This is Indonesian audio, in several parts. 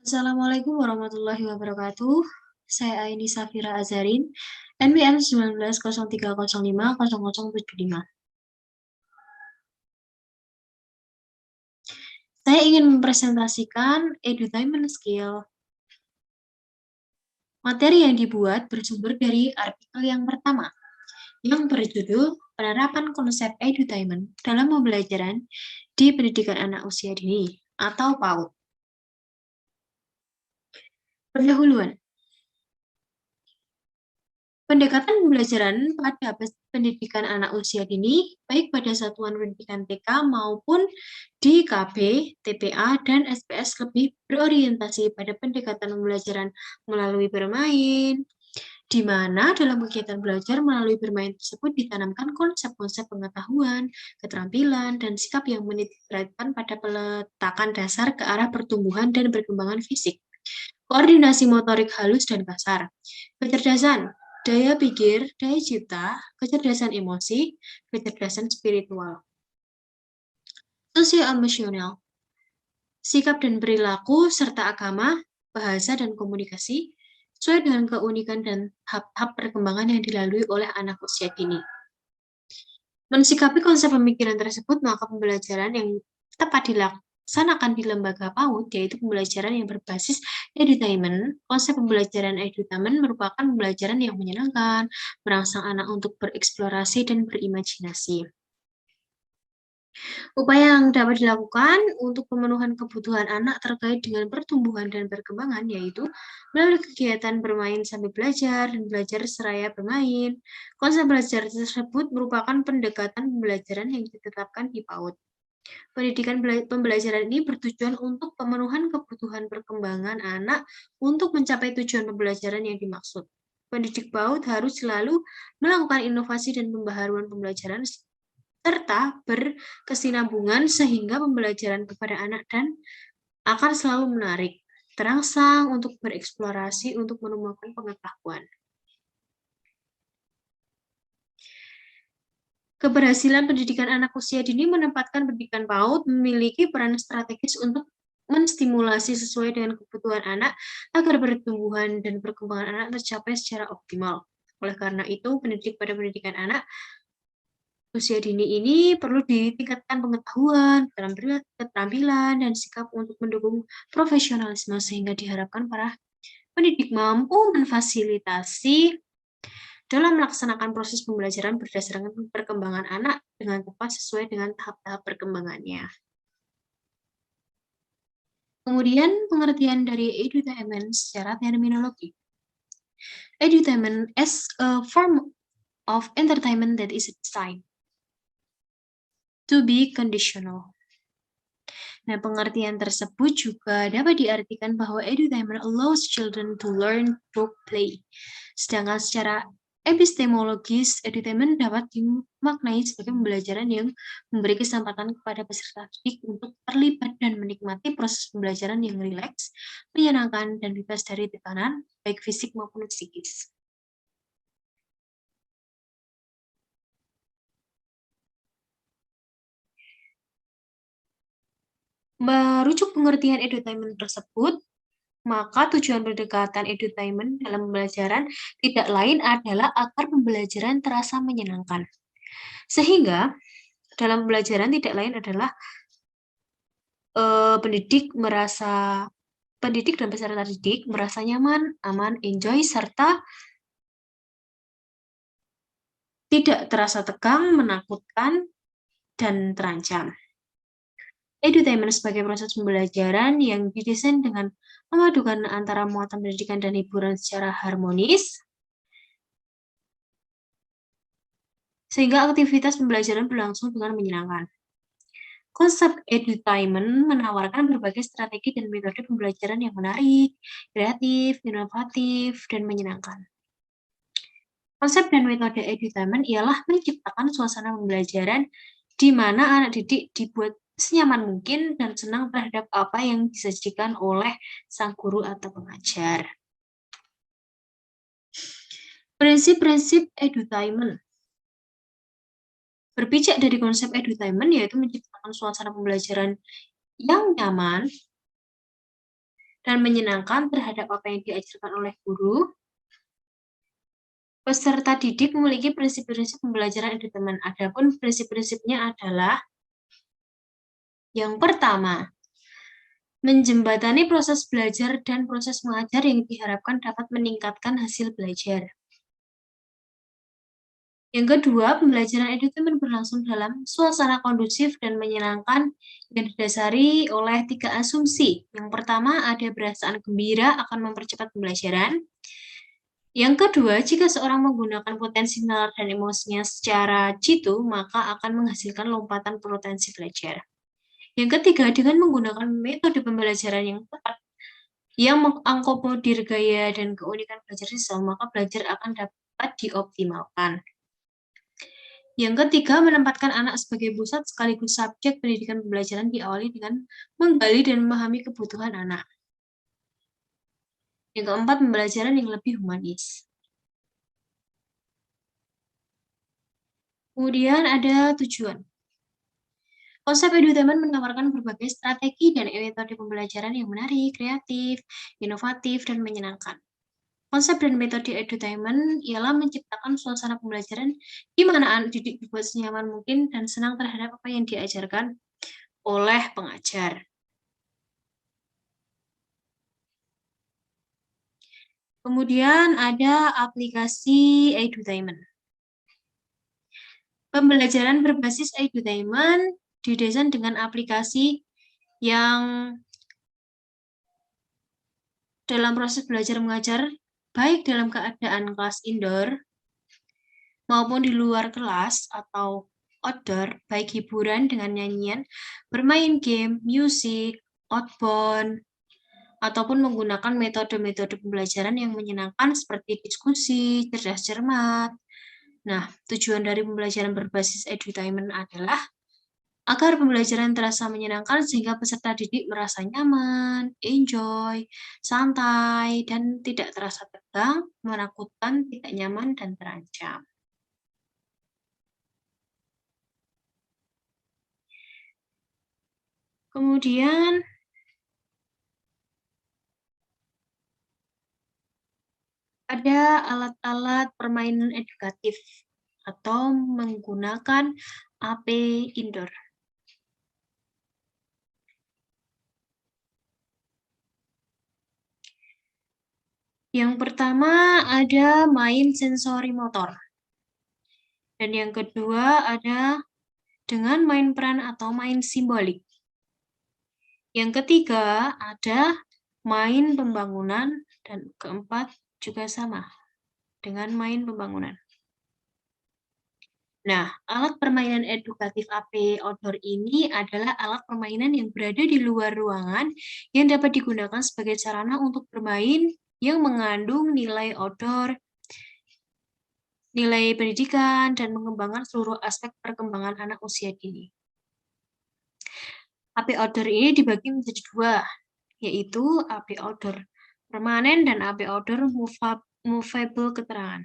Assalamualaikum warahmatullahi wabarakatuh. Saya Aini Safira Azarin, NPM 1903050075. Saya ingin mempresentasikan edutainment skill. Materi yang dibuat bersumber dari artikel yang pertama, yang berjudul Penerapan Konsep Edutainment dalam Pembelajaran di Pendidikan Anak Usia Dini atau PAUD. Pendahuluan. Pendekatan pembelajaran pada pendidikan anak usia dini, baik pada satuan pendidikan TK maupun di KB, TPA, dan SPS lebih berorientasi pada pendekatan pembelajaran melalui bermain, di mana dalam kegiatan belajar melalui bermain tersebut ditanamkan konsep-konsep pengetahuan, keterampilan, dan sikap yang menitikberatkan pada peletakan dasar ke arah pertumbuhan dan perkembangan fisik, koordinasi motorik halus dan kasar, kecerdasan, daya pikir, daya cipta, kecerdasan emosi, kecerdasan spiritual, sosio-emosional, sikap dan perilaku, serta agama, bahasa dan komunikasi, sesuai dengan keunikan dan tahap perkembangan yang dilalui oleh anak usia dini. Mensikapi konsep pemikiran tersebut, maka pembelajaran yang tepat dilaksanakan di lembaga PAUD, yaitu pembelajaran yang berbasis edutainment. Konsep pembelajaran edutainment merupakan pembelajaran yang menyenangkan, merangsang anak untuk bereksplorasi dan berimajinasi. Upaya yang dapat dilakukan untuk pemenuhan kebutuhan anak terkait dengan pertumbuhan dan perkembangan, yaitu melalui kegiatan bermain sambil belajar dan belajar seraya bermain. Konsep belajar tersebut merupakan pendekatan pembelajaran yang ditetapkan di PAUD. Pendidikan pembelajaran ini bertujuan untuk pemenuhan kebutuhan perkembangan anak untuk mencapai tujuan pembelajaran yang dimaksud. Pendidik PAUD harus selalu melakukan inovasi dan pembaharuan pembelajaran serta berkesinambungan sehingga pembelajaran kepada anak dan akan selalu menarik, terangsang untuk bereksplorasi untuk menemukan pengetahuan. Keberhasilan pendidikan anak usia dini menempatkan pendidikan PAUD memiliki peran strategis untuk menstimulasi sesuai dengan kebutuhan anak agar pertumbuhan dan perkembangan anak tercapai secara optimal. Oleh karena itu, pendidik pada pendidikan anak usia dini ini perlu ditingkatkan pengetahuan, keterampilan, dan sikap untuk mendukung profesionalisme sehingga diharapkan para pendidik mampu memfasilitasi dalam melaksanakan proses pembelajaran berdasarkan perkembangan anak dengan tepat sesuai dengan tahap-tahap perkembangannya. Kemudian pengertian dari edutainment secara terminologi. Edutainment as a form of entertainment that is designed to be conditional. Nah, pengertian tersebut juga dapat diartikan bahwa edutainment allows children to learn through play. Sedangkan secara epistemologis, edutainment dapat dimaknai sebagai pembelajaran yang memberi kesempatan kepada peserta didik untuk terlibat dan menikmati proses pembelajaran yang rileks, menyenangkan, dan bebas dari tekanan, baik fisik maupun psikis. Merujuk pengertian edutainment tersebut, maka tujuan pendekatan edutainment dalam pembelajaran tidak lain adalah agar pembelajaran terasa menyenangkan. Sehingga dalam pembelajaran tidak lain adalah pendidik dan peserta didik merasa nyaman, aman, enjoy, serta tidak terasa tegang, menakutkan, dan terancam. Edutainment sebagai proses pembelajaran yang didesain dengan memadukan antara muatan pendidikan dan hiburan secara harmonis, sehingga aktivitas pembelajaran berlangsung dengan menyenangkan. Konsep edutainment menawarkan berbagai strategi dan metode pembelajaran yang menarik, kreatif, inovatif, dan menyenangkan. Konsep dan metode edutainment ialah menciptakan suasana pembelajaran di mana anak didik dibuat senyaman mungkin dan senang terhadap apa yang disajikan oleh sang guru atau pengajar. Prinsip-prinsip edutainment. Berpijak dari konsep edutainment yaitu menciptakan suasana pembelajaran yang nyaman, dan menyenangkan terhadap apa yang diajarkan oleh guru. Peserta didik memiliki prinsip-prinsip pembelajaran edutainment. Adapun prinsip-prinsipnya adalah yang pertama, menjembatani proses belajar dan proses mengajar yang diharapkan dapat meningkatkan hasil belajar. Yang kedua, pembelajaran edutainment berlangsung dalam suasana kondusif dan menyenangkan yang didasari oleh 3 asumsi. Yang pertama, ada perasaan gembira akan mempercepat pembelajaran. Yang kedua, jika seorang menggunakan potensi nalar dan emosinya secara jitu, maka akan menghasilkan lompatan potensi belajar. Yang ketiga, dengan menggunakan metode pembelajaran yang tepat, yang mengakomodir gaya dan keunikan belajar siswa, maka belajar akan dapat dioptimalkan. Yang ketiga, menempatkan anak sebagai pusat sekaligus subjek pendidikan pembelajaran diawali dengan menggali dan memahami kebutuhan anak. Yang keempat, pembelajaran yang lebih humanis. Kemudian ada tujuan. Konsep edutainment menawarkan berbagai strategi dan metode pembelajaran yang menarik, kreatif, inovatif, dan menyenangkan. Konsep dan metode edutainment ialah menciptakan suasana pembelajaran di mana anak didik dibuat senyaman mungkin dan senang terhadap apa yang diajarkan oleh pengajar. Kemudian ada aplikasi edutainment. Pembelajaran berbasis edutainment didesain dengan aplikasi yang dalam proses belajar mengajar, baik dalam keadaan kelas indoor maupun di luar kelas atau outdoor, baik hiburan dengan nyanyian, bermain game, musik, outbound, ataupun menggunakan metode-metode pembelajaran yang menyenangkan seperti diskusi, cerdas cermat. Nah, tujuan dari pembelajaran berbasis edutainment adalah agar pembelajaran terasa menyenangkan sehingga peserta didik merasa nyaman, enjoy, santai, dan tidak terasa tegang, menakutkan, tidak nyaman, dan terancam. Kemudian ada alat-alat permainan edukatif atau menggunakan AP indoor. Yang pertama ada main sensori motor. Dan yang kedua ada dengan main peran atau main simbolik. Yang ketiga ada main pembangunan dan keempat juga sama dengan main pembangunan. Nah, alat permainan edukatif AP outdoor ini adalah alat permainan yang berada di luar ruangan yang dapat digunakan sebagai sarana untuk bermain yang mengandung nilai outdoor, nilai pendidikan, dan mengembangkan seluruh aspek perkembangan anak usia dini. AP outdoor ini dibagi menjadi dua, yaitu AP outdoor permanen dan AP outdoor movable keterangan.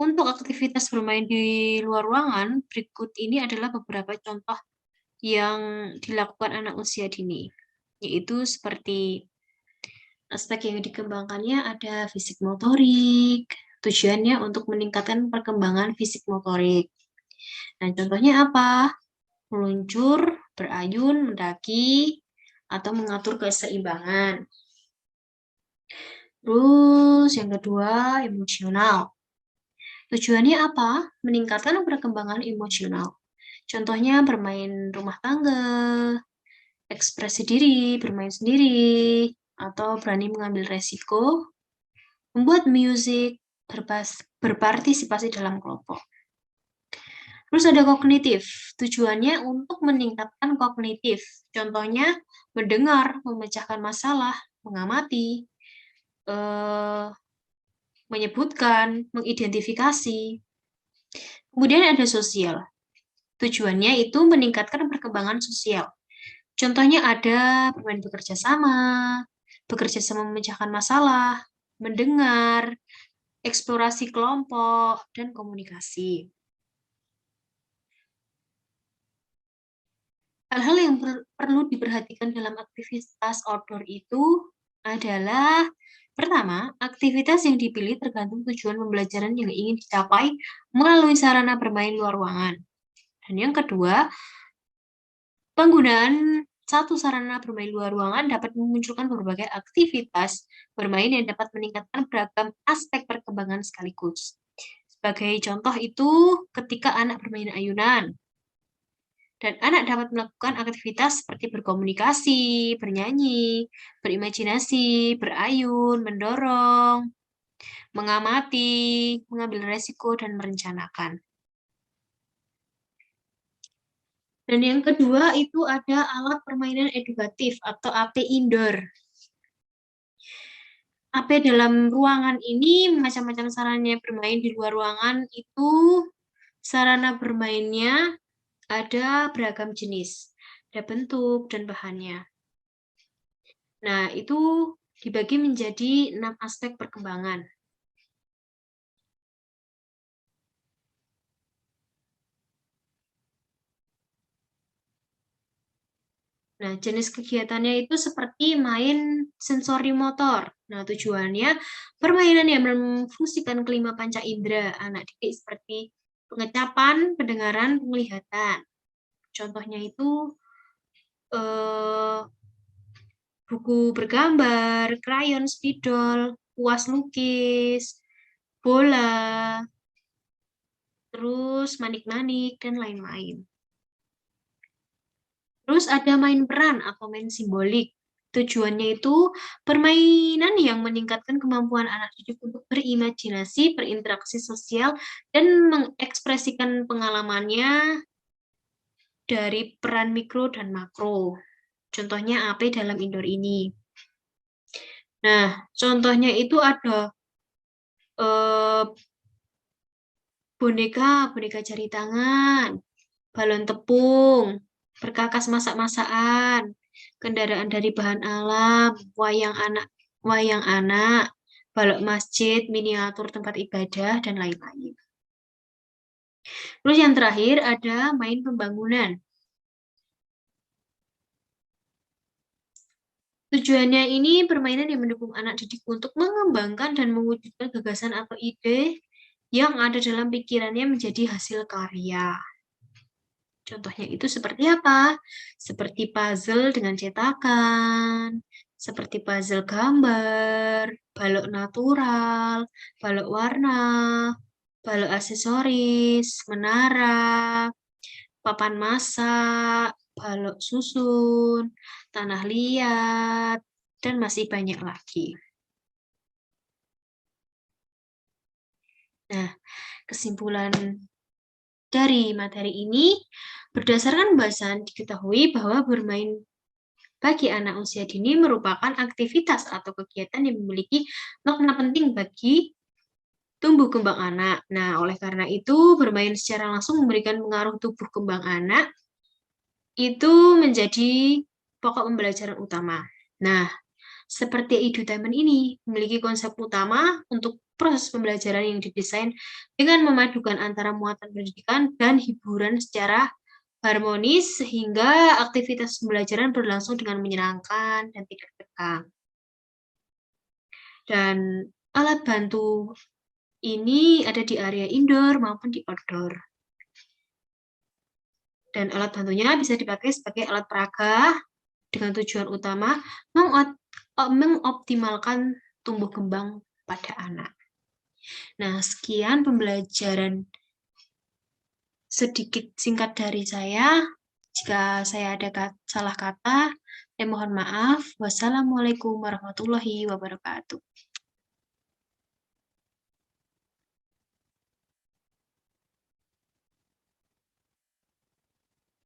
Untuk aktivitas bermain di luar ruangan, berikut ini adalah beberapa contoh yang dilakukan anak usia dini, yaitu seperti aspek yang dikembangkannya ada fisik motorik, tujuannya untuk meningkatkan perkembangan fisik motorik. Nah, contohnya apa? Meluncur, berayun, mendaki, atau mengatur keseimbangan. Terus yang kedua, emosional. Tujuannya apa? Meningkatkan perkembangan emosional. Contohnya bermain rumah tangga, ekspresi diri, bermain sendiri, atau berani mengambil resiko, membuat musik, berpartisipasi dalam kelompok. Terus ada kognitif, tujuannya untuk meningkatkan kognitif. Contohnya mendengar, memecahkan masalah, mengamati, menyebutkan, mengidentifikasi. Kemudian ada sosial. Tujuannya itu meningkatkan perkembangan sosial. Contohnya ada bermain bekerja sama memecahkan masalah, mendengar, eksplorasi kelompok, dan komunikasi. Hal-hal yang perlu diperhatikan dalam aktivitas outdoor itu adalah pertama, aktivitas yang dipilih tergantung tujuan pembelajaran yang ingin dicapai melalui sarana bermain luar ruangan. Dan yang kedua, penggunaan satu sarana bermain luar ruangan dapat memunculkan berbagai aktivitas bermain yang dapat meningkatkan beragam aspek perkembangan sekaligus. Sebagai contoh itu ketika anak bermain ayunan, dan anak dapat melakukan aktivitas seperti berkomunikasi, bernyanyi, berimajinasi, berayun, mendorong, mengamati, mengambil resiko, dan merencanakan. Dan yang kedua itu ada alat permainan edukatif atau AP indoor. AP dalam ruangan ini macam-macam sarannya bermain di luar ruangan itu sarana bermainnya ada beragam jenis, ada bentuk dan bahannya. Nah, itu dibagi menjadi 6 aspek perkembangan. Nah, jenis kegiatannya itu seperti main sensori motor. Nah, tujuannya permainan yang memfungsikan kelima panca indera anak didik seperti pengecapan, pendengaran, penglihatan. Contohnya itu buku bergambar, krayon, spidol, kuas lukis, bola, terus manik-manik, dan lain-lain. Terus ada main peran atau main simbolik. Tujuannya itu permainan yang meningkatkan kemampuan anak didik untuk berimajinasi, berinteraksi sosial, dan mengekspresikan pengalamannya dari peran mikro dan makro. Contohnya AP dalam indoor ini. Nah, contohnya itu ada boneka jari tangan, balon tepung, perkakas masak-masakan, kendaraan dari bahan alam, wayang anak, balok masjid, miniatur tempat ibadah, dan lain-lain. Terus yang terakhir ada main pembangunan. Tujuannya ini permainan yang mendukung anak didik untuk mengembangkan dan mewujudkan gagasan atau ide yang ada dalam pikirannya menjadi hasil karya. Contohnya itu seperti apa? Seperti puzzle dengan cetakan, seperti puzzle gambar, balok natural, balok warna, balok aksesoris, menara, papan masak, balok susun, tanah liat, dan masih banyak lagi. Nah, kesimpulan dari materi ini, berdasarkan pembahasan diketahui bahwa bermain bagi anak usia dini merupakan aktivitas atau kegiatan yang memiliki makna penting bagi tumbuh kembang anak. Nah, oleh karena itu, bermain secara langsung memberikan pengaruh tubuh kembang anak itu menjadi pokok pembelajaran utama. Nah, seperti edutainment ini memiliki konsep utama untuk proses pembelajaran yang didesain dengan memadukan antara muatan pendidikan dan hiburan secara harmonis sehingga aktivitas pembelajaran berlangsung dengan menyenangkan dan tidak tegang. Dan alat bantu ini ada di area indoor maupun di outdoor. Dan alat bantunya bisa dipakai sebagai alat peraga dengan tujuan utama mengoptimalkan tumbuh kembang pada anak. Nah, sekian pembelajaran sedikit singkat dari saya. Jika saya ada salah kata, mohon maaf. Wassalamualaikum warahmatullahi wabarakatuh.